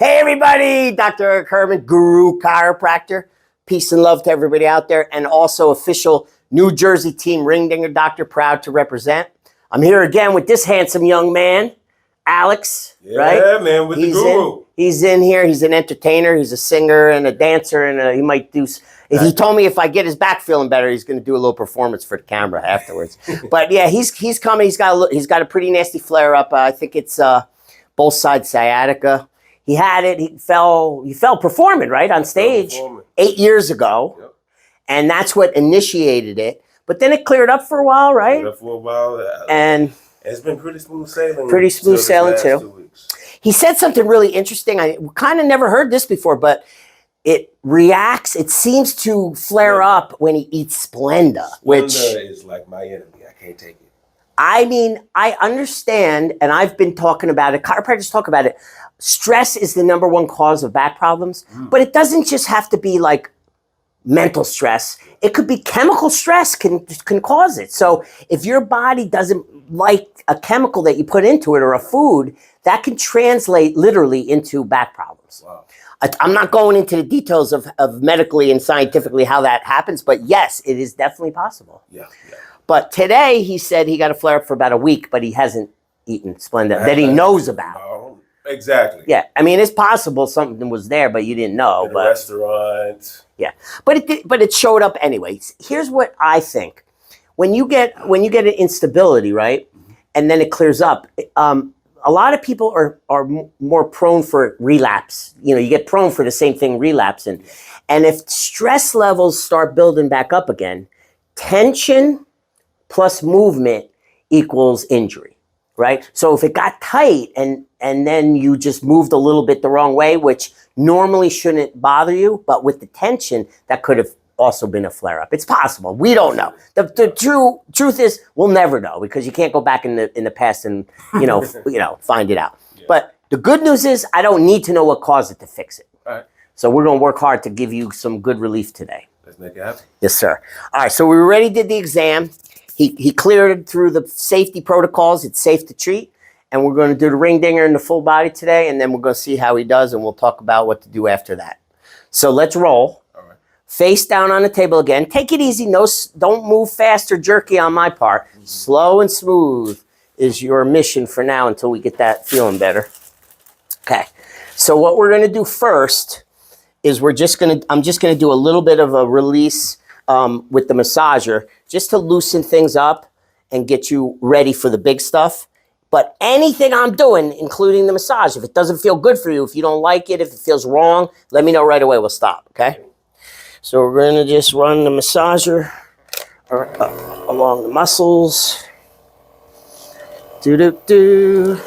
Hey everybody, Dr. Eric Herman, Guru Chiropractor. Peace and love to everybody out there, and also official New Jersey team ring dinger doctor, proud to represent. I'm here again with this handsome young man, Alex. Yeah, right? Man, with the guru. He's in here. He's an entertainer. He's a singer and a dancer, and he might do. If he told me if I get his back feeling better, he's going to do a little performance for the camera afterwards. But yeah, he's coming. He's got a pretty nasty flare up. I think it's both sides sciatica. He had it. He fell performing right on stage 8 years ago, yep. And that's what initiated it. But then it cleared up for a while, right? Cleared up for a while, and it's been pretty smooth sailing. Pretty smooth sailing too. He said something really interesting. I kind of never heard this before, but it reacts. It seems to flare up when he eats Splenda, which is like my enemy. I can't take it. I mean, I understand, and I've been talking about it. Chiropractors talk about it. Stress is the #1 cause of back problems, but it doesn't just have to be like mental stress. It could be chemical stress can cause it. So if your body doesn't like a chemical that you put into it or a food, that can translate literally into back problems. Wow. I'm not going into the details of medically and scientifically how that happens, but yes, it is definitely possible. Yeah. But today he said he got a flare up for about a week, but he hasn't eaten Splenda that he knows about. No, exactly. Yeah, I mean, it's possible something was there, but you didn't know. In a restaurant. Yeah, but it showed up anyways. Here's what I think: when you get an instability, right, and then it clears up. A lot of people are more prone for relapse. You know, you get prone for the same thing relapsing, and if stress levels start building back up again, tension plus movement equals injury, right? So if it got tight and then you just moved a little bit the wrong way, which normally shouldn't bother you, but with the tension, that could have also been a flare-up. It's possible. We don't know. The truth is, we'll never know because you can't go back in the past and find it out. Yeah. But the good news is, I don't need to know what caused it to fix it. All right. So we're going to work hard to give you some good relief today. Let's make it happen. Yes, sir. All right. So we already did the exam. He cleared it through the safety protocols. It's safe to treat. And we're going to do the ring dinger in the full body today. And then we're going to see how he does. And we'll talk about what to do after that. So let's roll. All right. Face down on the table again. Take it easy. No, don't move fast or jerky on my part. Mm-hmm. Slow and smooth is your mission for now until we get that feeling better. Okay. So what we're going to do first is I'm just going to do a little bit of a release with the massager just to loosen things up and get you ready for the big stuff. But anything I'm doing, including the massage, if it doesn't feel good for you, if you don't like it, if it feels wrong, let me know right away. We'll stop, okay? So we're going to just run the massager along the muscles. Do-do-do.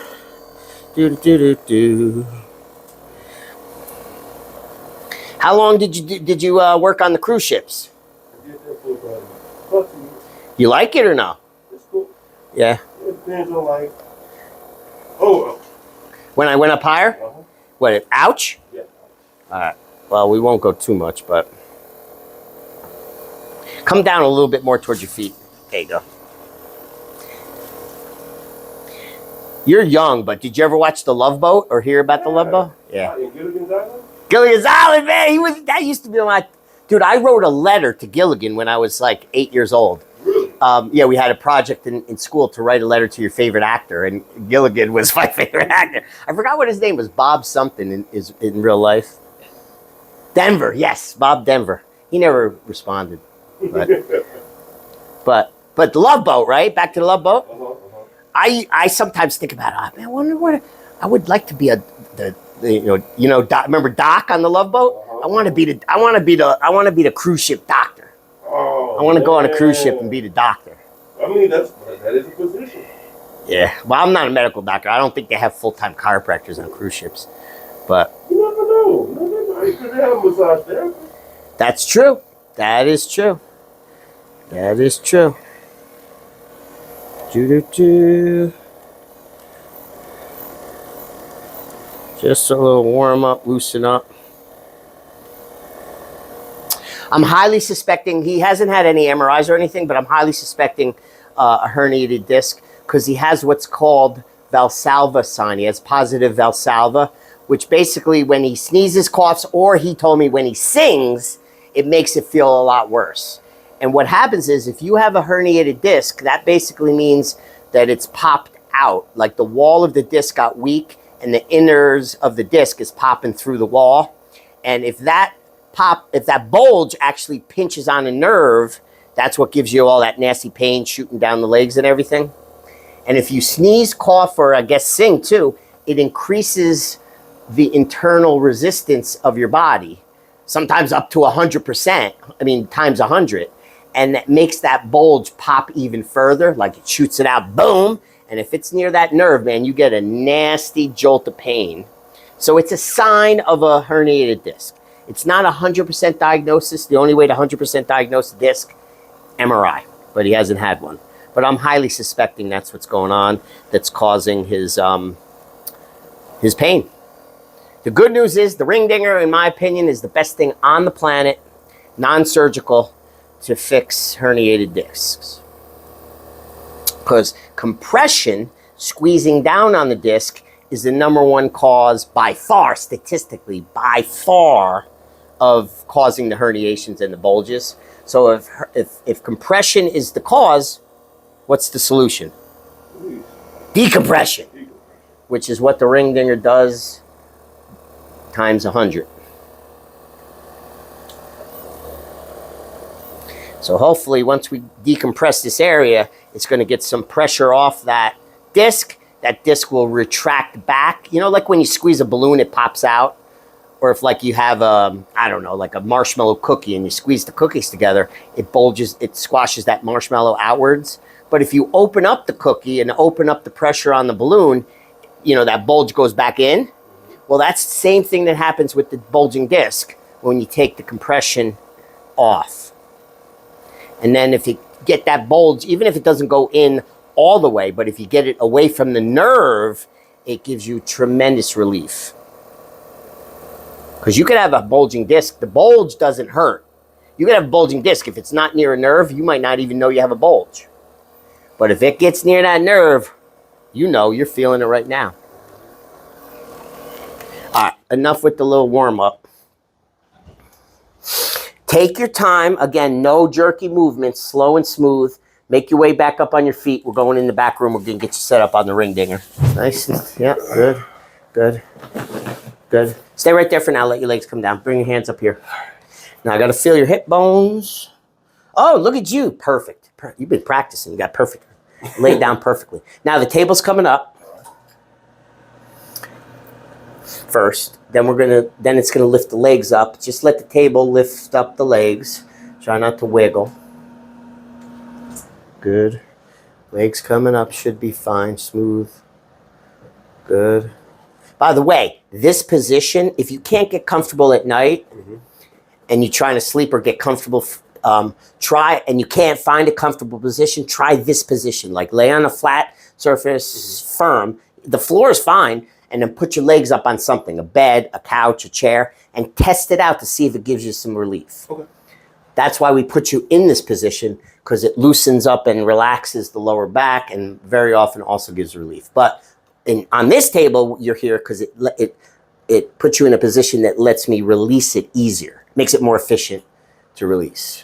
Do-do-do-do-do. How long did you work on the cruise ships? I did that for about 2 years. You like it or no? It's cool. Yeah. It depends on like. When I went up higher? Uh-huh. What? Ouch? Yeah. All right. Well, we won't go too much, but come down a little bit more towards your feet. There you go. You're young, but did you ever watch The Love Boat or hear about The Love Boat? Yeah. In Gilligan's Island? Gilligan's Island, man. That used to be my... Dude, I wrote a letter to Gilligan when I was like 8 years old. Really? Yeah, we had a project in school to write a letter to your favorite actor, and Gilligan was my favorite actor. I forgot what his name was. Bob something in real life. Denver, yes, Bob Denver. He never responded. But The Love Boat, right? Back to The Love Boat. I sometimes think about, man, I wonder what I would like to be remember Doc on The Love Boat? I want to be the cruise ship doctor. Oh, I want to go on a cruise ship and be the doctor. I mean, that is a position. Yeah. Well, I'm not a medical doctor. I don't think they have full-time chiropractors on cruise ships. But you never know. You could have a massage therapist. That's true. That is true. That is true. Do-do-do. Just a little warm up, loosen up. I'm highly suspecting, he hasn't had any MRIs or anything, but I'm highly suspecting a herniated disc because he has what's called Valsalva sign. He has positive Valsalva, which basically when he sneezes, coughs, or he told me when he sings, it makes it feel a lot worse. And what happens is if you have a herniated disc, that basically means that it's popped out, like the wall of the disc got weak and the inners of the disc is popping through the wall. And if that bulge actually pinches on a nerve, that's what gives you all that nasty pain shooting down the legs and everything. And if you sneeze, cough, or I guess sing too, it increases the internal resistance of your body, sometimes up to 100%, times 100. And that makes that bulge pop even further, like it shoots it out, boom. And if it's near that nerve, man, you get a nasty jolt of pain. So it's a sign of a herniated disc. It's not 100% diagnosis. The only way to 100% diagnose a disc, MRI, but he hasn't had one. But I'm highly suspecting that's what's going on that's causing his pain. The good news is the ring dinger, in my opinion, is the best thing on the planet, non-surgical, to fix herniated discs. Because compression, squeezing down on the disc, is the #1 cause by far, statistically, by far, of causing the herniations and the bulges. So if compression is the cause, what's the solution? Decompression, which is what the ring dinger does times 100. So hopefully once we decompress this area, it's going to get some pressure off that disc. That disc will retract back. You know, like when you squeeze a balloon, it pops out. Or if like you have like a marshmallow cookie and you squeeze the cookies together, it bulges, it squashes that marshmallow outwards. But if you open up the cookie and open up the pressure on the balloon, you know, that bulge goes back in. Well, that's the same thing that happens with the bulging disc when you take the compression off. And then if you get that bulge, even if it doesn't go in all the way, but if you get it away from the nerve, it gives you tremendous relief. Because you could have a bulging disc. The bulge doesn't hurt. You could have a bulging disc. If it's not near a nerve, you might not even know you have a bulge. But if it gets near that nerve, you know, you're feeling it right now. All right, enough with the little warm-up. Take your time. Again, no jerky movements, slow and smooth. Make your way back up on your feet. We're going in the back room. We're going to get you set up on the ring dinger. Nice. Yeah, good. Good. Good. Stay right there for now. Let your legs come down. Bring your hands up here. Now I got to feel your hip bones. Oh, look at you. Perfect. You've been practicing. You got perfect. Laid down perfectly. Now the table's coming up. First. Then it's gonna lift the legs up. Just let the table lift up the legs. Try not to wiggle. Good. Legs coming up should be fine, smooth. Good. By the way, this position, if you can't get comfortable at night and you're trying to sleep or get comfortable, try, and you can't find a comfortable position, try this position. Like lay on a flat surface, firm. The floor is fine. And then put your legs up on something, a bed, a couch, a chair, and test it out to see if it gives you some relief. Okay. That's why we put you in this position, because it loosens up and relaxes the lower back and very often also gives relief. But on this table, you're here because it puts you in a position that lets me release it easier, makes it more efficient to release.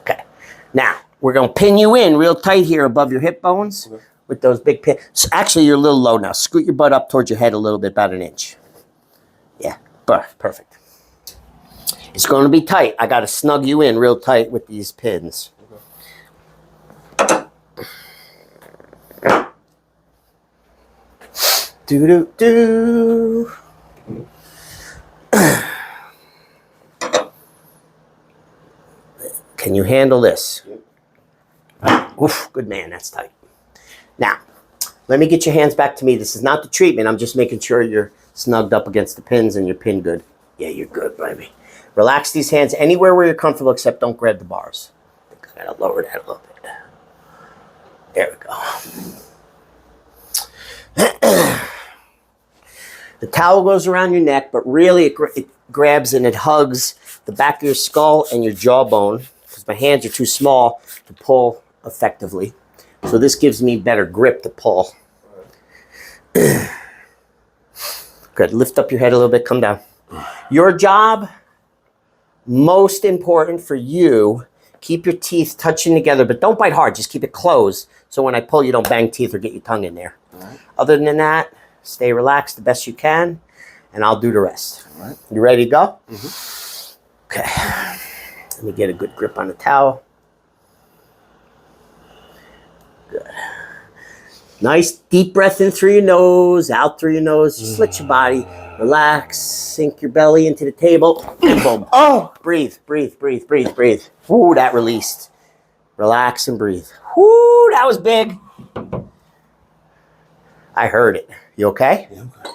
Okay. Now, we're going to pin you in real tight here above your hip bones. Okay. With those big pins. So actually, you're a little low now. Scoot your butt up towards your head a little bit, about an inch. Yeah, perfect. It's going to be tight. I got to snug you in real tight with these pins. Do-do-do. Can you handle this? Oof, good man, that's tight. Now, let me get your hands back to me. This is not the treatment. I'm just making sure you're snugged up against the pins and you're pinned good. Yeah, you're good, baby. Relax these hands anywhere where you're comfortable, except don't grab the bars. I gotta lower that a little bit. There we go. The towel goes around your neck, but really it grabs and it hugs the back of your skull and your jawbone, because my hands are too small to pull effectively. So this gives me better grip to pull. Good. Lift up your head a little bit. Come down. Your job, most important for you, keep your teeth touching together, but don't bite hard. Just keep it closed. So when I pull, you don't bang teeth or get your tongue in there. All right. Other than that, stay relaxed the best you can, and I'll do the rest. All right. You ready to go? Mm-hmm. Okay. Let me get a good grip on the towel. Good. Nice deep breath in through your nose, out through your nose. Just let your body relax, sink your belly into the table, and boom. Oh, breathe, breathe, breathe, breathe, breathe. Ooh, that released. Relax and breathe. Ooh, that was big. I heard it. You okay? Yeah, I'm good.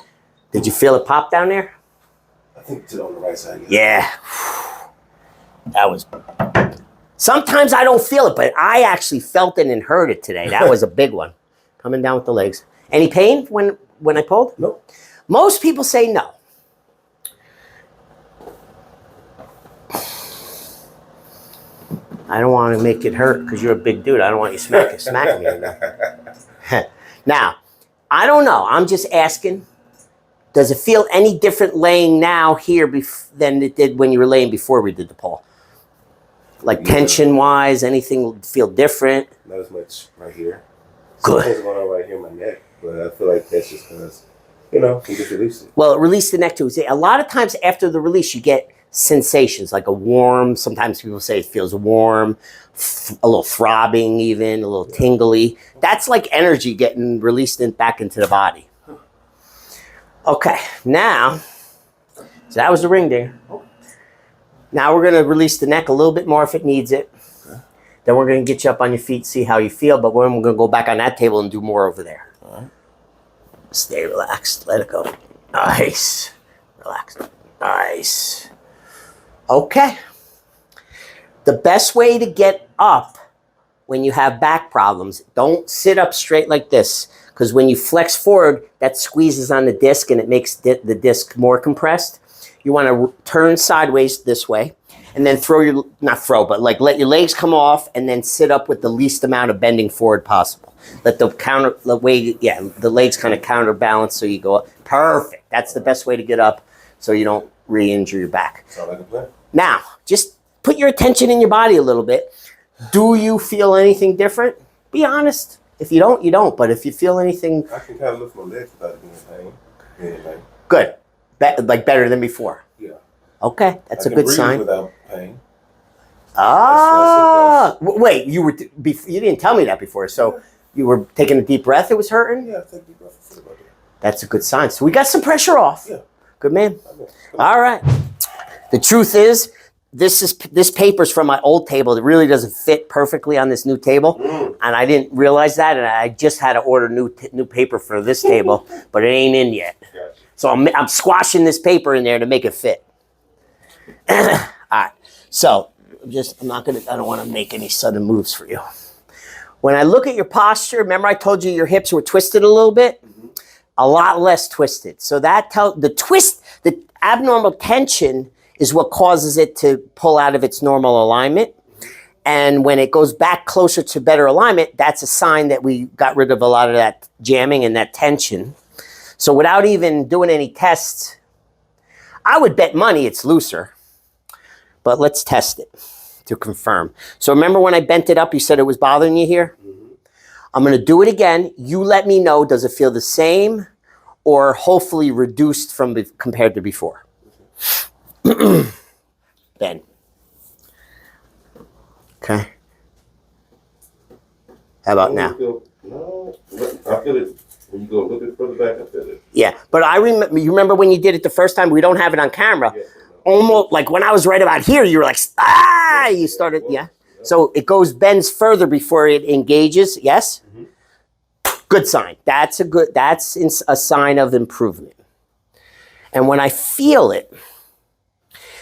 Did you feel it pop down there? I think it's on the right side. Yeah. That was... Sometimes I don't feel it, but I actually felt it and heard it today. That was a big one. Coming down with the legs. Any pain when I pulled? Nope. Most people say no. I don't want to make it hurt because you're a big dude. I don't want you smacking me. Now, I don't know. I'm just asking. Does it feel any different laying now here than it did when you were laying before we did the pull? Like tension-wise, anything feel different? Not as much right here. Good. Something's going on right here in my neck, but I feel like that's just because, you just release it. Well, it released the neck too. See, a lot of times after the release, you get sensations like a warm. Sometimes people say it feels warm, a little throbbing even, a little tingly. That's like energy getting released back into the body. Okay, now, so that was the ring there. Now we're going to release the neck a little bit more if it needs it. Okay. Then we're going to get you up on your feet, see how you feel, but we're going to go back on that table and do more over there. All right. Stay relaxed. Let it go. Nice. Relax. Nice. Okay. The best way to get up when you have back problems, don't sit up straight like this, because when you flex forward, that squeezes on the disc and it makes the disc more compressed. You want to turn sideways this way and then like let your legs come off and then sit up with the least amount of bending forward possible. Let the legs kind of counterbalance so you go up. Perfect. That's the best way to get up so you don't re-injure your back. Sound like a plan. Now, just put your attention in your body a little bit. Do you feel anything different? Be honest. If you don't, you don't. But if you feel anything... I can kind of lift my legs without being in pain. Good. Like better than before. Yeah. Okay, that's a good sign. Without pain. Ah, wait, you didn't tell me that before. So you were taking a deep breath. It was hurting. Yeah, take a deep breath. That's a good sign. So we got some pressure off. Yeah. Good man. All right. The truth is, this paper's from my old table. It really doesn't fit perfectly on this new table, and I didn't realize that. And I just had to order new paper for this table, but it ain't in yet. Gotcha. So I'm squashing this paper in there to make it fit. All right. So I don't want to make any sudden moves for you. When I look at your posture, remember I told you your hips were twisted a little bit? Mm-hmm. A lot less twisted. So the abnormal tension is what causes it to pull out of its normal alignment. And when it goes back closer to better alignment, that's a sign that we got rid of a lot of that jamming and that tension. So without even doing any tests, I would bet money it's looser. But let's test it to confirm. So remember when I bent it up, you said it was bothering you here? Mm-hmm. I'm going to do it again. You let me know, does it feel the same or hopefully reduced compared to before? Ben. Okay. How about now? No, I feel it. When you go a little bit further back, I feel it. Yeah, but you remember when you did it the first time? We don't have it on camera. Yeah, almost like when I was right about here, you were like, you started, yeah. So it bends further before it engages, yes? Mm-hmm. Good sign. That's a sign of improvement. And when I feel it,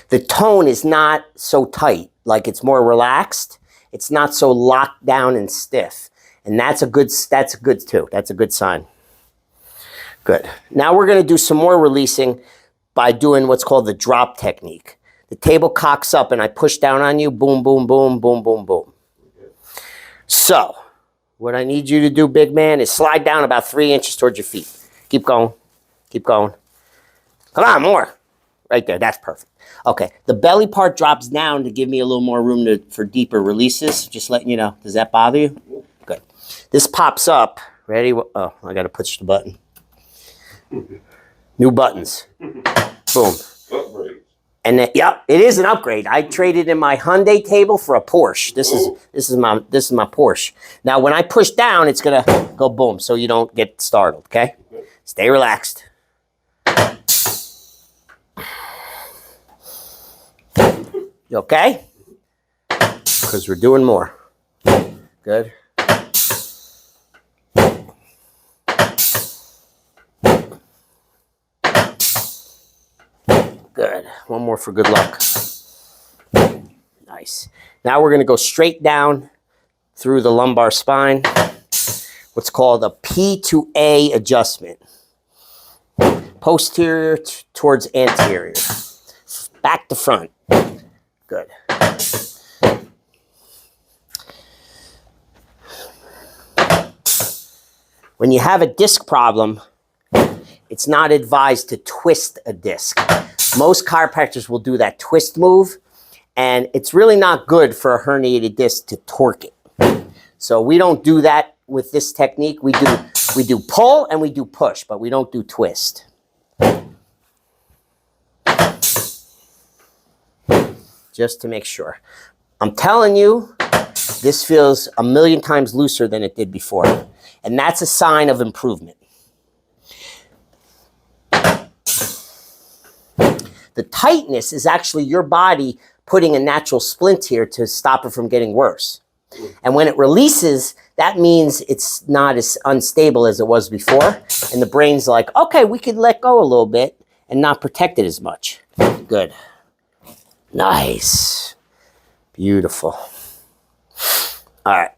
the tone is not so tight, like it's more relaxed. It's not so locked down and stiff. And that's a good too. That's a good sign. Good. Now we're going to do some more releasing by doing what's called the drop technique. The table cocks up and I push down on you. Boom, boom, boom, boom, boom, boom. So what I need you to do, big man, is slide down about 3 inches towards your feet. Keep going. Keep going. Come on, more. Right there, that's perfect. Okay, the belly part drops down to give me a little more room for deeper releases. Just letting you know. Does that bother you? Good. This pops up. Ready? Oh, I got to push the button. New buttons. Boom. Upgrade. And then, yep, it is an upgrade. I traded in my Hyundai table for a Porsche. This is my Porsche. Now, when I push down, it's gonna go boom, so you don't get startled. Okay? Stay relaxed. You okay? Because we're doing more. Good. Good. One more for good luck. Nice. Now we're going to go straight down through the lumbar spine. What's called a P to A adjustment. Posterior towards anterior. Back to front. Good. When you have a disc problem, it's not advised to twist a disc. Most chiropractors will do that twist move, and it's really not good for a herniated disc to torque it. So we don't do that with this technique. We do pull and we do push, but we don't do twist. Just to make sure. I'm telling you, this feels a million times looser than it did before. And that's a sign of improvement. The tightness is actually your body putting a natural splint here to stop it from getting worse. And when it releases, that means it's not as unstable as it was before. And the brain's like, okay, we could let go a little bit and not protect it as much. Good. Nice. Beautiful. All right.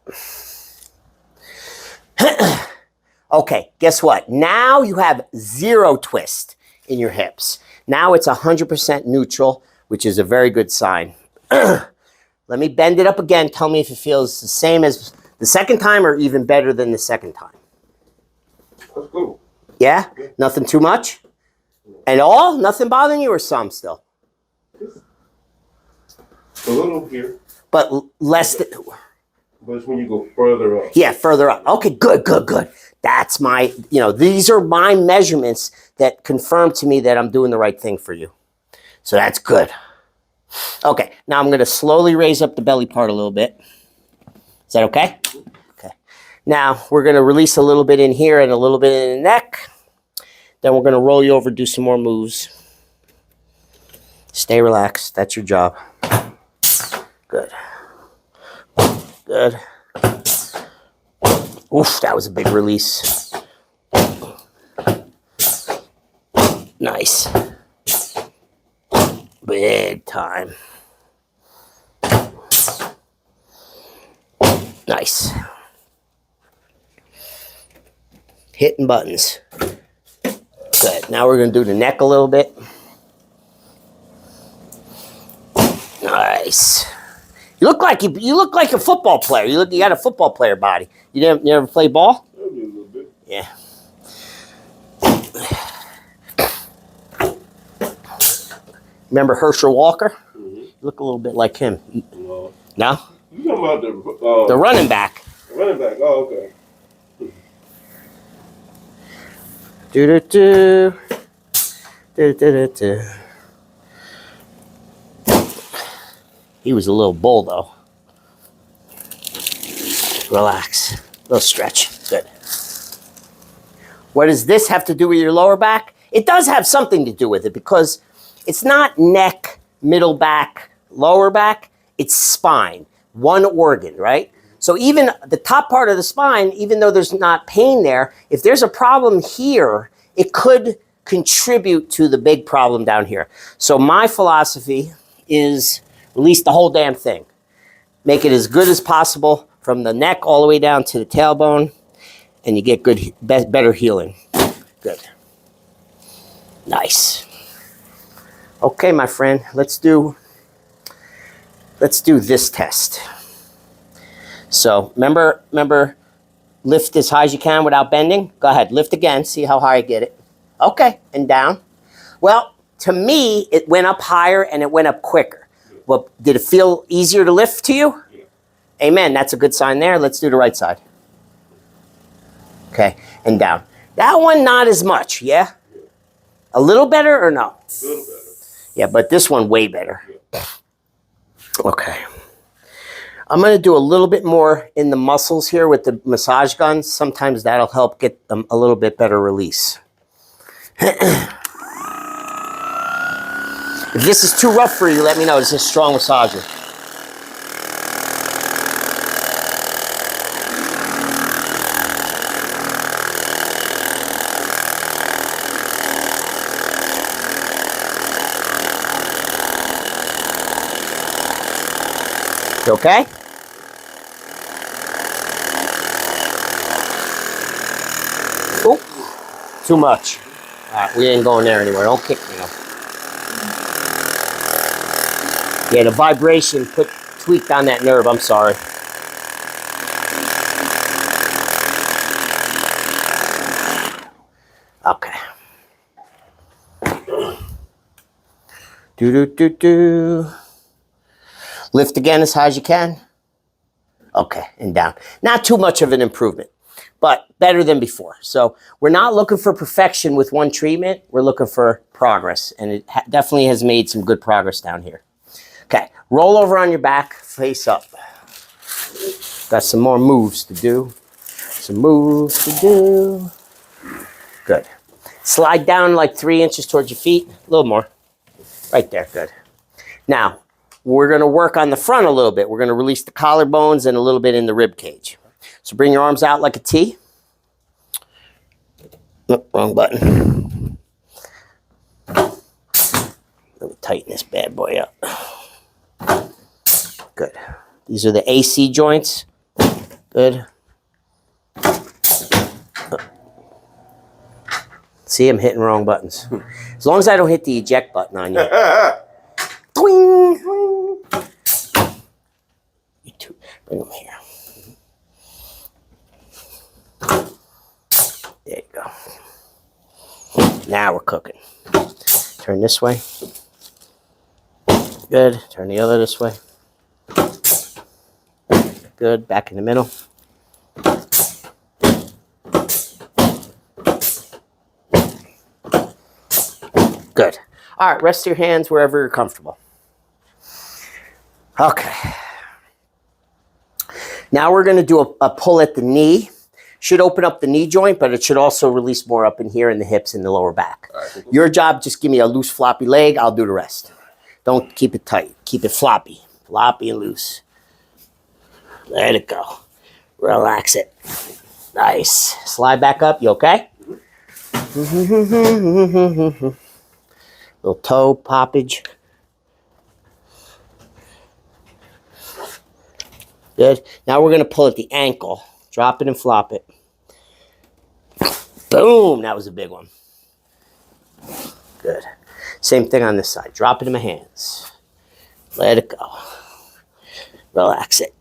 Okay, guess what? Now you have zero twist in your hips. Now it's 100% neutral, which is a very good sign. Let me bend it up again. Tell me if it feels the same as the second time or even better than the second time. That's cool. Yeah? Nothing too much? At all? Nothing bothering you or some still? A little here. But less than... But it's when you go further up. Yeah, further up. Okay, good. That's my, these are my measurements that confirm to me that I'm doing the right thing for you. So that's good. Okay, now I'm going to slowly raise up the belly part a little bit. Is that okay? Okay. Now we're going to release a little bit in here and a little bit in the neck. Then we're going to roll you over, do some more moves. Stay relaxed. That's your job. Good. Good. Oof, that was a big release. Nice. Big time. Nice. Hitting buttons. Good. Now we're going to do the neck a little bit. Nice. You look like a football player. You got a football player body. You never play ball? A little bit. Yeah. Remember Herschel Walker? Mm-hmm. You look a little bit like him. No. No? You talking about the running back. Running back. Oh, okay. Do. Do. He was a little bull, though. Relax. A little stretch. Good. What does this have to do with your lower back? It does have something to do with it because it's not neck, middle back, lower back. It's spine. One organ, right? So even the top part of the spine, even though there's not pain there, if there's a problem here, it could contribute to the big problem down here. So my philosophy is release the whole damn thing. Make it as good as possible from the neck all the way down to the tailbone, and you get good, better healing. Good. Nice. Okay, my friend, let's do this test. So remember, lift as high as you can without bending. Go ahead, lift again, see how high I get it. Okay, and down. Well, to me, it went up higher and it went up quicker. Well, did it feel easier to lift to you? Yeah. Amen. That's a good sign there. Let's do the right side. Okay, and down. That one, not as much, yeah? A little better or no? A little better. Yeah, but this one way better. Okay. I'm going to do a little bit more in the muscles here with the massage guns. Sometimes that'll help get them a little bit better release. If this is too rough for you, let me know. This is a strong massager. You okay? Oop, too much. All right, we ain't going there anymore. Don't kick me. Yeah, the vibration tweaked on that nerve. I'm sorry. Okay. Do. Lift again as high as you can. Okay, and down. Not too much of an improvement, but better than before. So we're not looking for perfection with one treatment. We're looking for progress, and it definitely has made some good progress down here. Okay, roll over on your back, face up. Got some more moves to do. Good. Slide down like 3 inches towards your feet. A little more. Right there, good. Now, we're going to work on the front a little bit. We're going to release the collarbones and a little bit in the rib cage. So bring your arms out like a T. Oh, wrong button. Let me tighten this bad boy up. Good. These are the AC joints. Good. See, I'm hitting wrong buttons. As long as I don't hit the eject button on you. Twing. You two, bring them here. There you go. Now we're cooking. Turn this way. Good. Turn the other this way. Good. Back in the middle. Good. All right, rest your hands wherever you're comfortable. Okay. Now we're going to do a pull at the knee. Should open up the knee joint, but it should also release more up in here in the hips and the lower back. Right. Your job, just give me a loose, floppy leg. I'll do the rest. Don't keep it tight. Keep it floppy. Floppy and loose. Let it go. Relax it. Nice. Slide back up. You okay? Little toe poppage. Good. Now we're going to pull at the ankle. Drop it and flop it. Boom. That was a big one. Good. Same thing on this side. Drop it in my hands. Let it go. Relax it.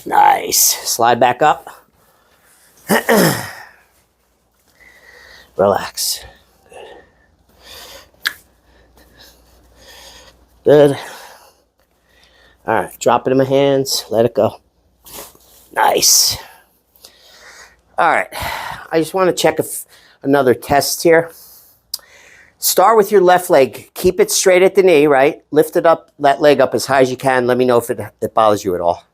Nice. Slide back up. Relax. Good. All right, drop it in my hands. Let it go. Nice. All right, I just want to check another test here. Start with your left leg. Keep it straight at the knee, right? Lift it up, that leg up as high as you can. Let me know if it bothers you at all.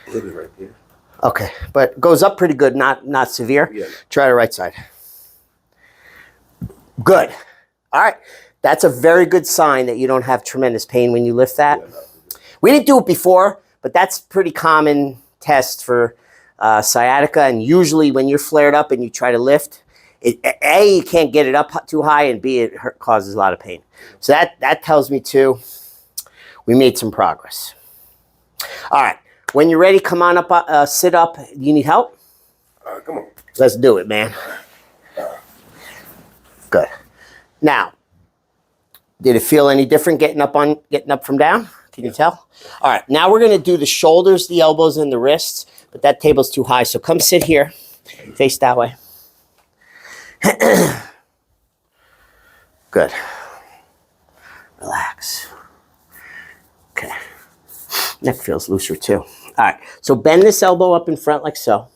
Maybe right here. Okay, but goes up pretty good, not severe. Yeah. Try the right side. Good. All right. That's a very good sign that you don't have tremendous pain when you lift that. Yeah, we didn't do it before, but that's pretty common test for sciatica. And usually when you're flared up and you try to lift, A, you can't get it up too high, and B, it causes a lot of pain. So that tells me too, we made some progress. All right. When you're ready, come on up, sit up. You need help? Come on. Let's do it, man. Good. Now, did it feel any different getting up from down? Can you tell? All right, now we're going to do the shoulders, the elbows, and the wrists, but that table's too high, so come sit here, face that way. Good. Relax. Okay. Neck feels looser too. All right. So bend this elbow up in front like so.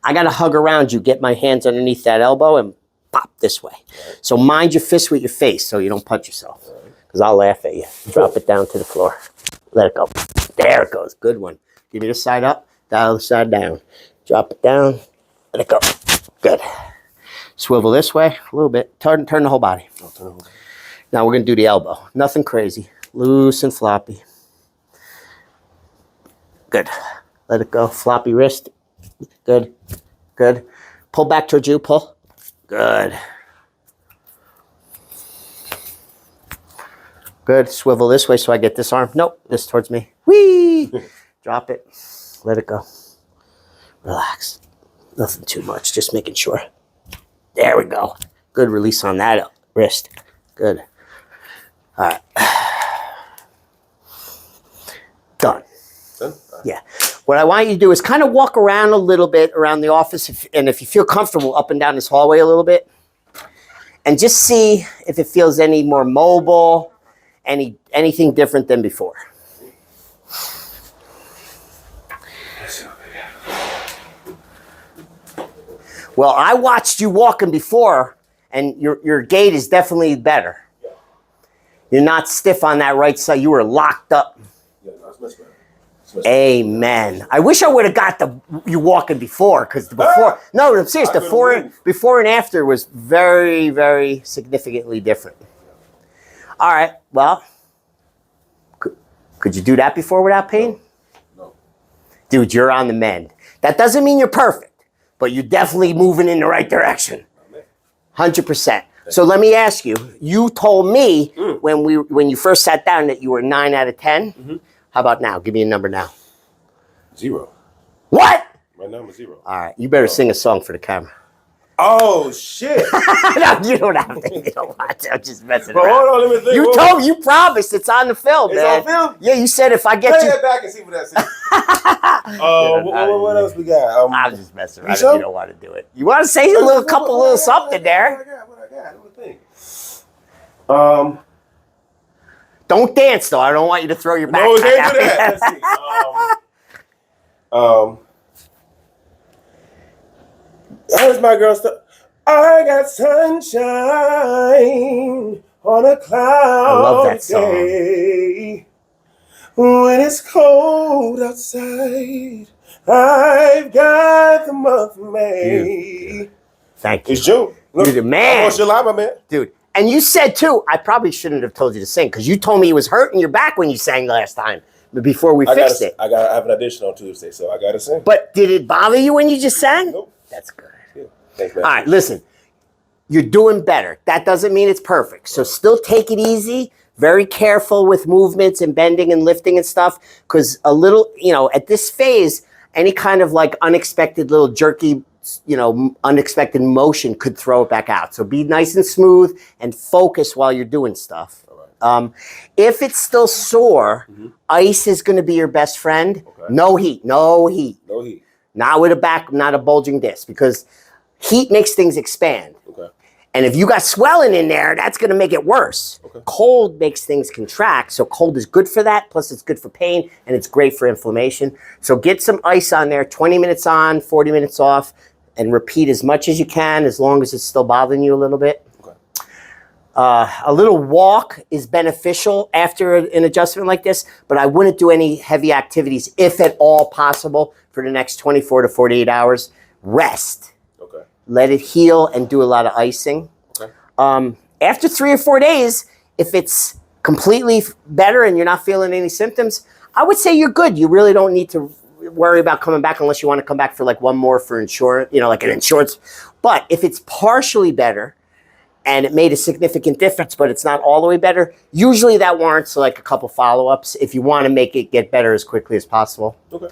I got to hug around you, get my hands underneath that elbow and pop this way. Right. So mind your fist with your face so you don't punch yourself. Because I'll laugh at you. Drop it down to the floor. Let it go. There it goes. Good one. Give me this side up, the other side down. Drop it down. Let it go. Good. Swivel this way a little bit. Turn the whole body. Now we're going to do the elbow. Nothing crazy. Loose and floppy. Good. Let it go. Floppy wrist. Good. Good. Pull back towards you. Pull. Good. Good. Swivel this way so I get this arm. Nope. This towards me. Whee! Drop it. Let it go. Relax. Nothing too much. Just making sure. There we go. Good release on that wrist. Good. All right. Done. Yeah. What I want you to do is kind of walk around a little bit around the office, and if you feel comfortable, up and down this hallway a little bit, and just see if it feels any more mobile, anything different than before. Well, I watched you walking before, and your gait is definitely better. You're not stiff on that right side. You were locked up. Yeah, no, it's much better. Amen. I wish I would have got you walking before, because before, no, I'm serious, before and after was very, very significantly different. All right, well, could you do that before without pain? No. Dude, you're on the mend. That doesn't mean you're perfect, but you're definitely moving in the right direction. 100%. So let me ask you, you told me when you first sat down that you were 9 out of 10. Mm-hmm. How about now? Give me a number now. 0. What? My number's 0. All right, you better sing a song for the camera. Oh, shit. No, you don't have to. You don't want to. I'm just messing But around. hold on, let me think. You promised. It's on the film, It's man. on film? Yeah, you said if I get Play you. that back and see what that says. What else we got? I'm just messing around if sure? you don't want to do it. You want to say a couple something there. What I got? Let me think. Don't dance, though. I don't want you to throw your back. No, we can't do that. Let's see. Here's my girl stuff. I got sunshine on a cloud day. When it's cold outside, I've got the month of May. Thank you. It's June. Look, You're the man. I want your line, my man. Dude. And you said, too, I probably shouldn't have told you to sing, because you told me it was hurting your back when you sang last time, before we fixed it. I have an audition on Tuesday, so I got to sing. But did it bother you when you just sang? Nope. That's good. Yeah. Thanks, man. All right, listen. You're doing better. That doesn't mean it's perfect. So still take it easy. Very careful with movements and bending and lifting and stuff, because a little, at this phase, any kind of like unexpected little jerky, unexpected motion could throw it back out. So be nice and smooth and focus while you're doing stuff. Right. If it's still sore, ice is going to be your best friend. Okay. No heat. No heat. No heat. Not with a back, not a bulging disc, because heat makes things expand. Okay. And if you got swelling in there, that's going to make it worse. Okay. Cold makes things contract, so cold is good for that, plus it's good for pain, and it's great for inflammation. So get some ice on there, 20 minutes on, 40 minutes off, and repeat as much as you can, as long as it's still bothering you a little bit. Okay. A little walk is beneficial after an adjustment like this, but I wouldn't do any heavy activities, if at all possible, for the next 24 to 48 hours. Rest. Okay. Let it heal and do a lot of icing. Okay. After 3 or 4 days, if it's completely better and you're not feeling any symptoms, I would say you're good. You really don't need to worry about coming back unless you want to come back for like one more for insurance, like an insurance. But if it's partially better and it made a significant difference, but it's not all the way better, usually that warrants like a couple follow-ups if you want to make it get better as quickly as possible. Okay.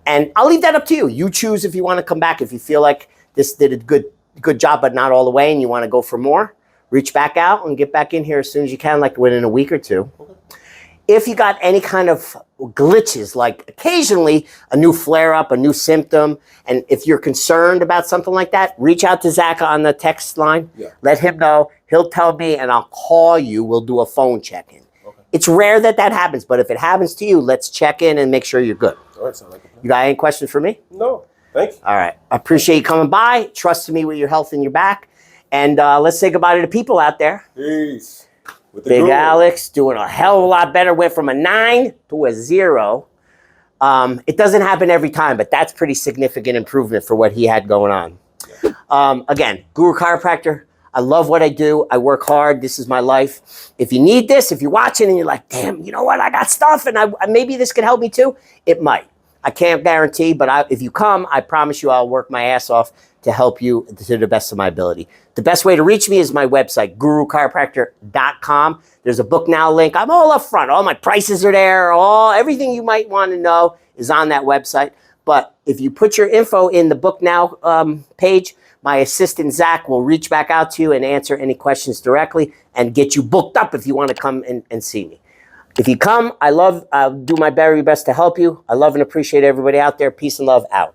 And I'll leave that up to you. You choose if you want to come back. If you feel like this did a good job, but not all the way, and you want to go for more, reach back out and get back in here as soon as you can, like within a week or two. Okay. If you got any kind of glitches, like occasionally a new flare-up, a new symptom, and if you're concerned about something like that, reach out to Zach on the text line. Yeah. Let him know. He'll tell me, and I'll call you. We'll do a phone check-in. Okay. It's rare that happens, but if it happens to you, let's check in and make sure you're good. All right, sound like a plan. You got any questions for me? No, thank you. All right. I appreciate you coming by, trusting me with your health and your back. And let's say goodbye to the people out there. Peace. With the Big guru. Alex doing a hell of a lot better. Went from a 9 to a 0. It doesn't happen every time, but that's pretty significant improvement for what he had going on. Again, Guru Chiropractor. I love what I do. I work hard. This is my life. If you need this, if you're watching and you're like, damn, you know what? I got stuff and maybe this could help me too. It might. I can't guarantee, but if you come, I promise you I'll work my ass off to help you to the best of my ability. The best way to reach me is my website, guruchiropractor.com. There's a book now link. I'm all up front. All my prices are there. Everything you might want to know is on that website. But if you put your info in the book now page, my assistant, Zach, will reach back out to you and answer any questions directly and get you booked up if you want to come and see me. If you come, I'll do my very best to help you. I love and appreciate everybody out there. Peace and love out.